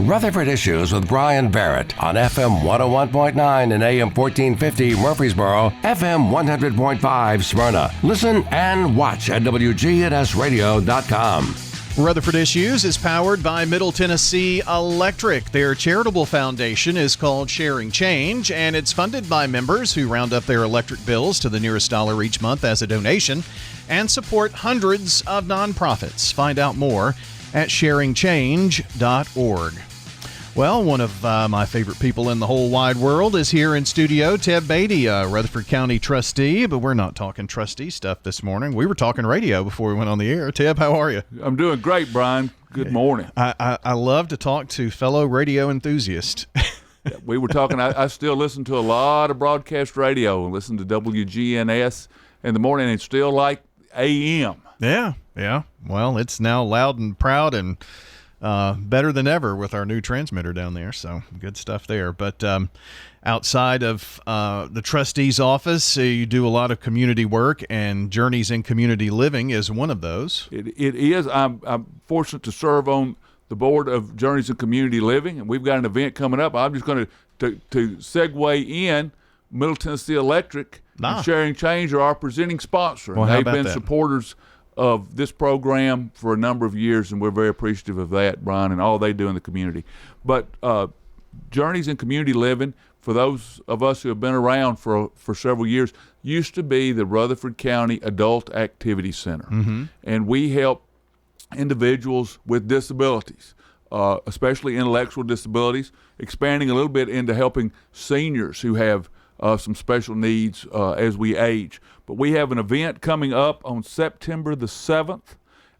Rutherford Issues with Bryan Barrett on FM 101.9 and AM 1450 Murfreesboro, FM 100.5 Smyrna. Listen and watch at WGNSradio.com. Rutherford Issues is powered by Middle Tennessee Electric. Their charitable foundation is called Sharing Change, and it's funded by members who round up their electric bills to the nearest dollar each month as a donation and support hundreds of nonprofits. Find out more at sharingchange.org. Well, one of my favorite people in the whole wide world is here in studio, Teb Batey, Rutherford County trustee, but we're not talking trustee stuff this morning. We were talking radio before we went on the air. Teb, how are you? I'm doing great, Brian. Good morning. I love to talk to fellow radio enthusiasts. We were talking, I still listen to a lot of broadcast radio and listen to WGNS in the morning. It's still like AM. Yeah. Well, it's now loud and proud and better than ever with our new transmitter down there, so good stuff there. But outside of the trustee's office, you do a lot of community work, and Journeys in Community Living is one of those. It is. I'm fortunate to serve on the board of Journeys in Community Living, and we've got an event coming up. I'm just going to segue in. Middle Tennessee Electric and Sharing Change are our presenting sponsor. Well, and they've been supporters of this program for a number of years, and we're very appreciative of that, Brian, and all they do in the community. But Journeys in Community Living, for those of us who have been around for several years, used to be the Rutherford County Adult Activity Center. Mm-hmm. And we help individuals with disabilities, especially intellectual disabilities, expanding a little bit into helping seniors who have some special needs as we age. But we have an event coming up on September the 7th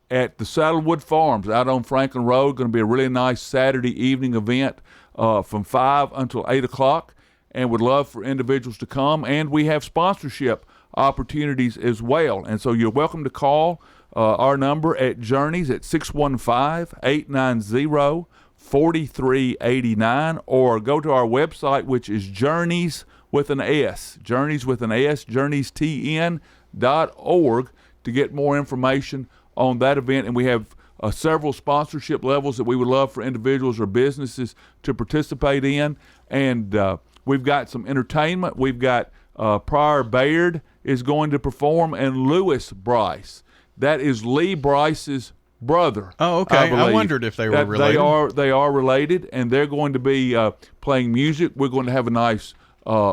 at the Saddlewood Farms out on Franklin Road. Going to be a really nice Saturday evening event from 5 until 8 o'clock, and would love for individuals to come. And we have sponsorship opportunities as well. And so you're welcome to call our number at Journeys at 615-890-4389, or go to our website, which is Journeys with an S, journeystn.org, to get more information on that event. And we have several sponsorship levels that we would love for individuals or businesses to participate in. And we've got some entertainment. We've got Bryan Barrett is going to perform, and Lewis Bryce. That is Lee Bryce's brother. Oh, okay. I wondered if they were related. They are related, and they're going to be playing music. We're going to have a nice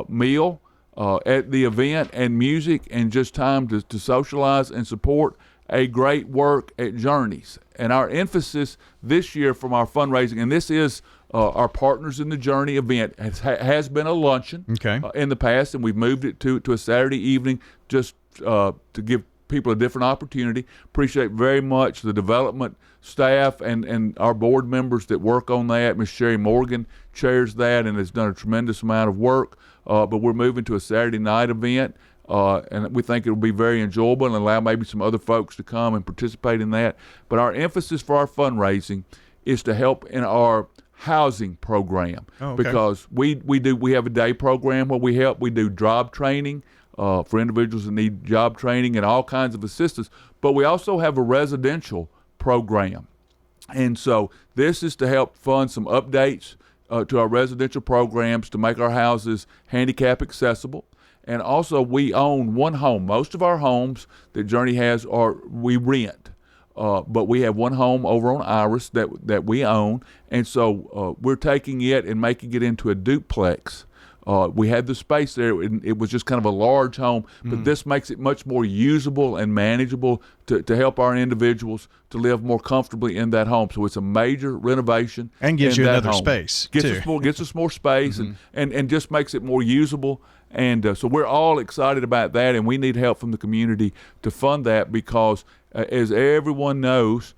meal at the event, and music, and just time to socialize and support a great work at Journeys. And our emphasis this year from our fundraising, and this is our Partners in the Journey event, has been a luncheon in the past, and we've moved it to a Saturday evening just to give people a different opportunity. Appreciate very much the development staff and our board members that work on that. Ms. Sherry Morgan chairs that and has done a tremendous amount of work. But we're moving to a Saturday night event, and we think it will be very enjoyable and allow maybe some other folks to come and participate in that. But our emphasis for our fundraising is to help in our housing program, because we have a day program where we do job training for individuals that need job training and all kinds of assistance. But we also have a residential program, and so this is to help fund some updates to our residential programs to make our houses handicap accessible. And also, we own one home. Most of our homes that Journey has we rent. But we have one home over on Iris that we own. And so we're taking it and making it into a duplex. We had the space there, and it was just kind of a large home, but this makes it much more usable and manageable to help our individuals to live more comfortably in that home. So it's a major renovation. And gives you another space, gets us more space, and just makes it more usable. And so we're all excited about that, and we need help from the community to fund that, because as everyone knows,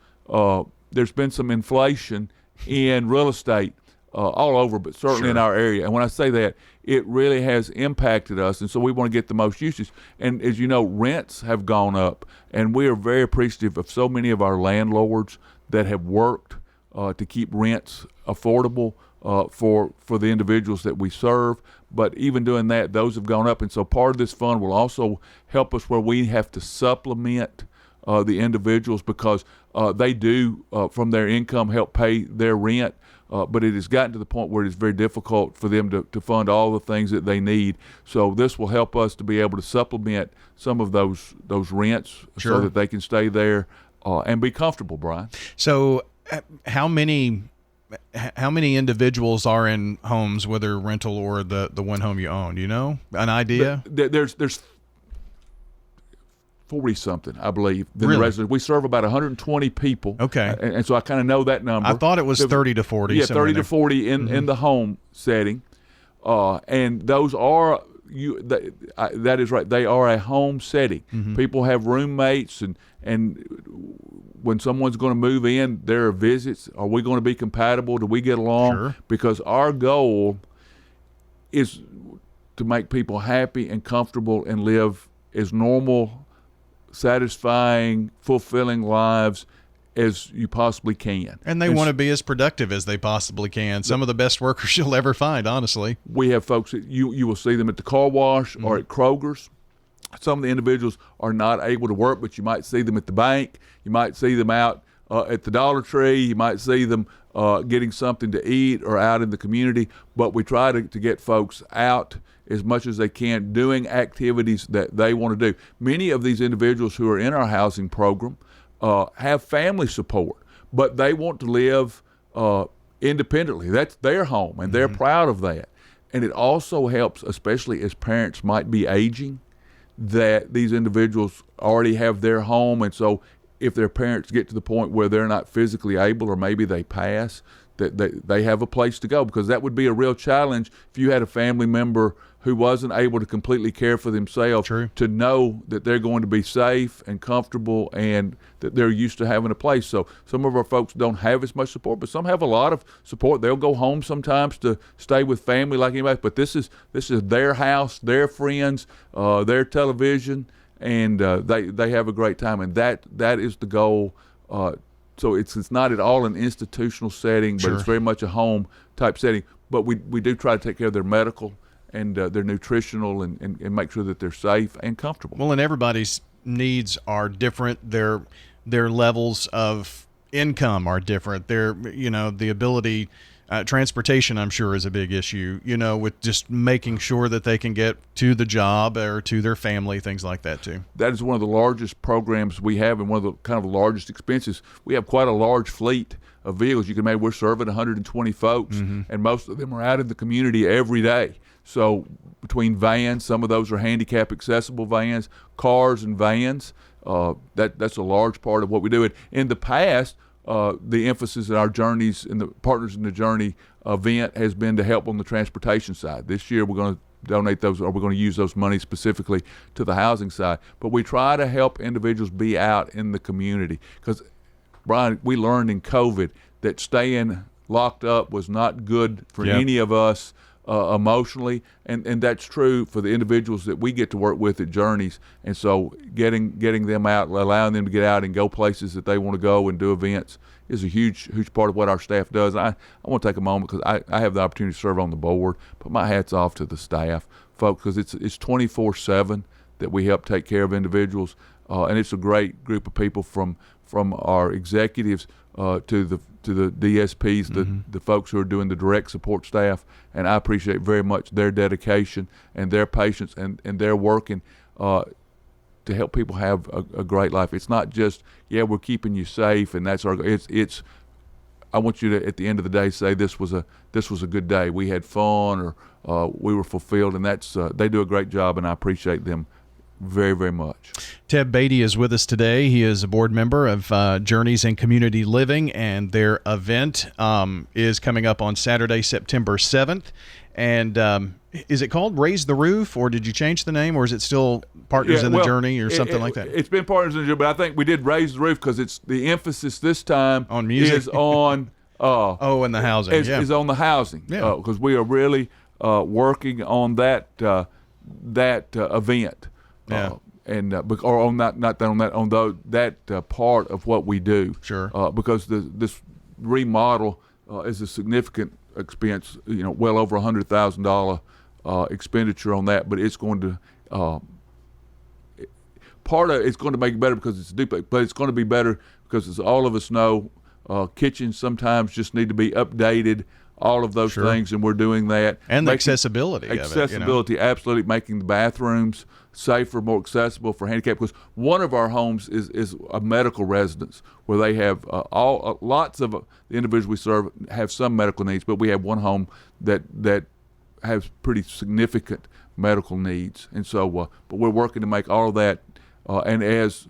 there's been some inflation in real estate all over, but certainly in our area. And when I say that, it really has impacted us, and so we want to get the most usage. And as you know, rents have gone up, and we are very appreciative of so many of our landlords that have worked to keep rents affordable for the individuals that we serve. But even doing that, those have gone up, and so part of this fund will also help us where we have to supplement the individuals, because they do, from their income, help pay their rent. but it has gotten to the point where it's very difficult for them to fund all the things that they need. So this will help us to be able to supplement some of those rents so that they can stay there and be comfortable, Brian. So how many individuals are in homes, whether rental or the one home you own? Do you know an idea? There's 40-something, I believe. Really? We serve about 120 people. Okay. And so I kind of know that number. I thought it was 30 to 40. Yeah, 30 to 40 in the home setting. And those are, that is right, they are a home setting. People have roommates, and when someone's going to move in, there are visits. Are we going to be compatible? Do we get along? Sure. Because our goal is to make people happy and comfortable and live as normal, satisfying, fulfilling lives as you possibly can. And they want to be as productive as they possibly can. Some of the best workers you'll ever find, honestly. We have folks that you will see them at the car wash or at Kroger's. Some of the individuals are not able to work, but you might see them at the bank. You might see them out at the Dollar Tree. You might see them getting something to eat or out in the community. But we try to get folks out as much as they can, doing activities that they want to do. Many of these individuals who are in our housing program have family support, but they want to live independently. That's their home, and they're proud of that. And it also helps, especially as parents might be aging, that these individuals already have their home, and so if their parents get to the point where they're not physically able, or maybe they pass, that they have a place to go, because that would be a real challenge if you had a family member who wasn't able to completely care for themselves. True. To know that they're going to be safe and comfortable and that they're used to having a place. So some of our folks don't have as much support, but some have a lot of support. They'll go home sometimes to stay with family like anybody, but this is their house, their friends, their television, and they have a great time, and that is the goal. So it's not at all an institutional setting, but it's very much a home type setting. But we do try to take care of their medical and their nutritional and make sure that they're safe and comfortable. Well, and everybody's needs are different. Their levels of income are different. The ability, transportation, I'm sure, is a big issue, with just making sure that they can get to the job or to their family, things like that too. That is one of the largest programs we have, and one of the kind of largest expenses. We have quite a large fleet of vehicles. You can imagine we're serving 120 folks, and most of them are out in the community every day. So between vans, some of those are handicap accessible vans, cars and vans, that's a large part of what we do. In the past, the emphasis in our journeys and the Partners in the Journey event has been to help on the transportation side. This year we're going to donate those, or we're going to use those money specifically to the housing side. But we try to help individuals be out in the community, because, Brian, we learned in COVID that staying locked up was not good for any of us emotionally, and that's true for the individuals that we get to work with at Journeys. And so getting them out, allowing them to get out and go places that they want to go and do events is a huge part of what our staff does. I want to take a moment, because I have the opportunity to serve on the board, but my hat's off to the staff, folks, because it's 24/7 that we help take care of individuals, and it's a great group of people from our executives to the DSPs, the folks who are doing the direct support staff, and I appreciate very much their dedication and their patience and their working to help people have a great life. It's not just, we're keeping you safe, and that's our. It's. I want you to, at the end of the day, say this was a good day. We had fun, or we were fulfilled, and that's they do a great job, and I appreciate them very, very much. Teb Batey is with us today. He is a board member of Journeys in Community Living, and their event is coming up on Saturday, September 7th. And is it called Raise the Roof, or did you change the name, or is it still Partners in the Journey or something like that? It's been Partners in the Journey, but I think we did Raise the Roof because it's the emphasis this time on music is on and the housing. Is on the housing, because we are really working on that event. Or on that part of what we do. Sure. Because this remodel is a significant expense. Well over $100,000 expenditure on that. But it's going to part of it's going to make it better because it's a duplex. But it's going to be better because, as all of us know, Kitchens sometimes just need to be updated. All of those things, and we're doing that. And the accessibility of it. Accessibility, absolutely, making the bathrooms safer, more accessible for handicapped. Because one of our homes is a medical residence where they have lots of the individuals we serve have some medical needs, but we have one home that has pretty significant medical needs. And so, but we're working to make all of that, and as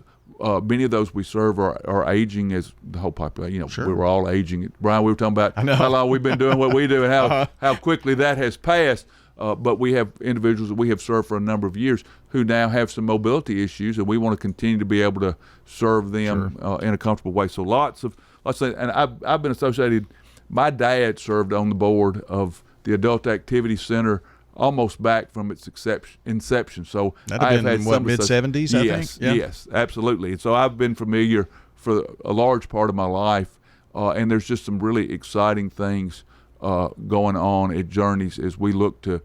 many of those we serve are aging as the whole population. We're all aging. Brian, we were talking about how long we've been doing what we do and how quickly that has passed. But we have individuals that we have served for a number of years who now have some mobility issues, and we want to continue to be able to serve them in a comfortable way. So lots of and I've been associated. My dad served on the board of the Adult Activity Center almost back from its inception. So I've had some mid-70s, I think? Yes, absolutely. And so I've been familiar for a large part of my life, and there's just some really exciting things going on at Journeys as we look to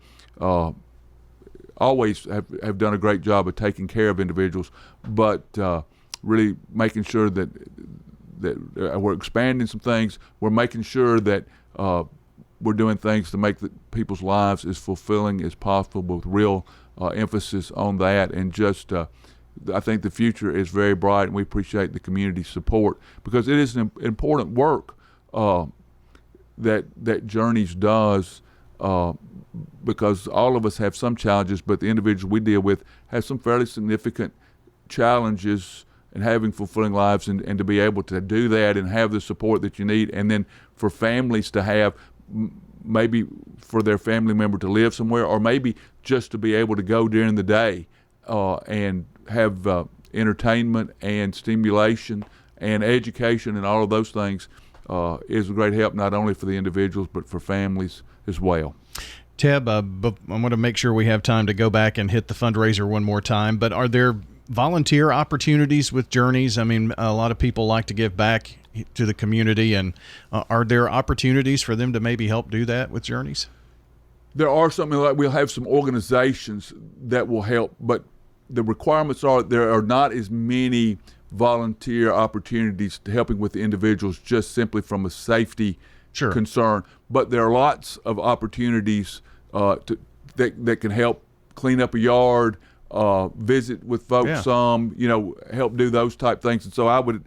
always have done a great job of taking care of individuals, but really making sure that we're expanding some things. We're making sure that we're doing things to make people's lives as fulfilling as possible with real emphasis on that. And just I think the future is very bright, and we appreciate the community's support because it is an important work that Journeys does because all of us have some challenges, but the individuals we deal with have some fairly significant challenges in having fulfilling lives, and to be able to do that and have the support that you need, and then for families to have maybe for their family member to live somewhere, or maybe just to be able to go during the day and have entertainment and stimulation and education and all of those things is a great help, not only for the individuals but for families as well. Teb, I want to make sure we have time to go back and hit the fundraiser one more time, but are there volunteer opportunities with Journeys? I mean, a lot of people like to give back to the community, and are there opportunities for them to maybe help do that with Journeys? There are something like we'll have some organizations that will help, but the requirements are there are not as many volunteer opportunities to helping with the individuals just simply from a safety concern, but there are lots of opportunities that can help clean up a yard, visit with folks, help do those type things. And so I would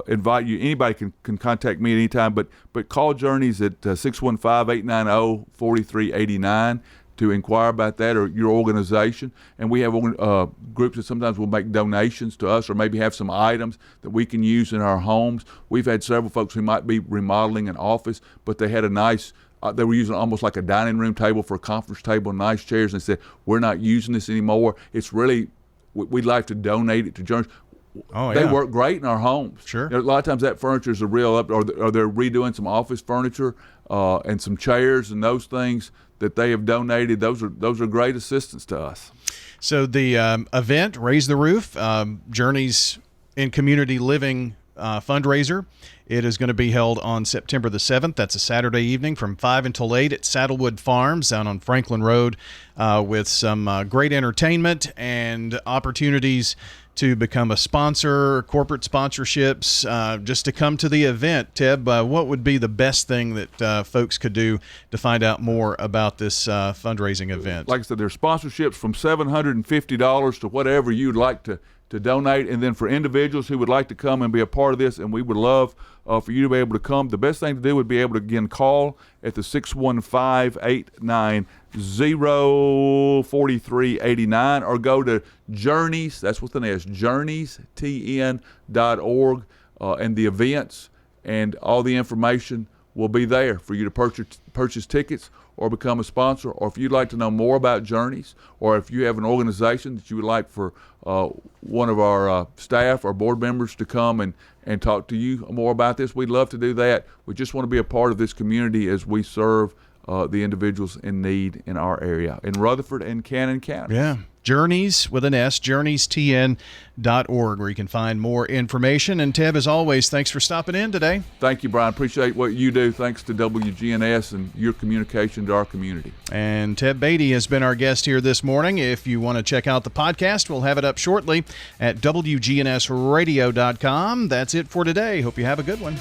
invite you, anybody can contact me at any time, but call Journeys at 615-890-4389 to inquire about that or your organization. And we have groups that sometimes will make donations to us or maybe have some items that we can use in our homes. We've had several folks who might be remodeling an office, but they had a nice they were using almost like a dining room table for a conference table, nice chairs, and they said, we're not using this anymore. It's really, we'd like to donate it to Journeys. They work great in our homes. Sure. A lot of times that furniture is a real or they're redoing some office furniture and some chairs and those things that they have donated. Those are great assistance to us. So the event, Raise the Roof, Journeys in Community Living fundraiser. It is going to be held on September the 7th. That's a Saturday evening from 5 until 8 at Saddlewood Farms down on Franklin Road with some great entertainment and opportunities to become a sponsor, corporate sponsorships, just to come to the event. Teb, what would be the best thing that folks could do to find out more about this fundraising event? Like I said, there's sponsorships from $750 to whatever you'd like to donate, and then for individuals who would like to come and be a part of this, and we would love for you to be able to come, the best thing to do would be able to, again, call at the 615-890-4389 or go to Journeys, that's with an S, journeystn.org, and the events and all the information will be there for you to purchase tickets or become a sponsor, or if you'd like to know more about Journeys, or if you have an organization that you would like for one of our staff or board members to come and talk to you more about this, we'd love to do that. We just want to be a part of this community as we serve the individuals in need in our area, in Rutherford and Cannon County. Yeah. Journeys with an S, journeystn.org, where you can find more information. And Teb, as always, thanks for stopping in today. Thank you, Brian. Appreciate what you do. Thanks to WGNS and your communication to our community. And Teb Batey has been our guest here this morning. If you want to check out the podcast, we'll have it up shortly at WGNSradio.com. That's it for today. Hope you have a good one.